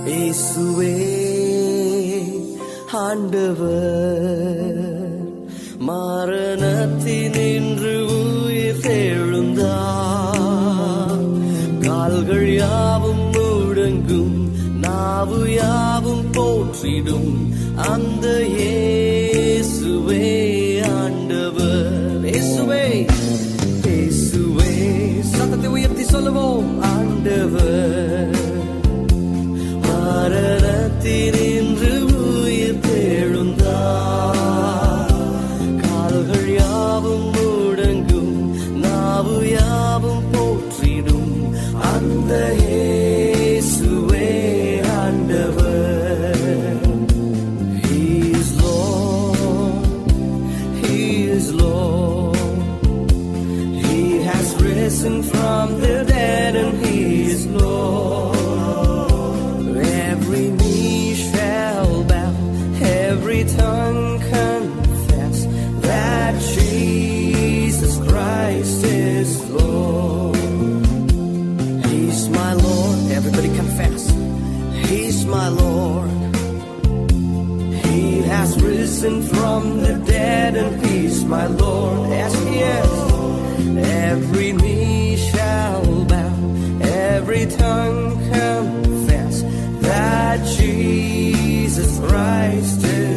இயேசுவே ஆண்டவர், மரணத்தினின்று உயிர் தெழுந்தார். கால்கள் யாவும் முடங்கும், நாவு யாவும் போற்றிடும் அந்த இயேசுவே ஆண்டவர். இயேசுவே இயேசுவே, சத்தத்தை உயர்த்தி சொல்லுவோம். ஆண்டவர் மரணத்தினின்று உயிர் தெழுந்தார். கால்கள் யாவும் முடங்கும், நாவு யாவும் போற்றிடும் அந்த இயேசுவே ஆண்டவர். He is Lord, He is Lord. He has risen from the dead and He is Lord. Every knee shall bow, every tongue confess that Jesus Christ is Lord. He's my Lord, everybody confess. He's my Lord. He has risen from the dead and He's my Lord. Yes, He is. Every knee shall bow, every tongue confess that Jesus Christ is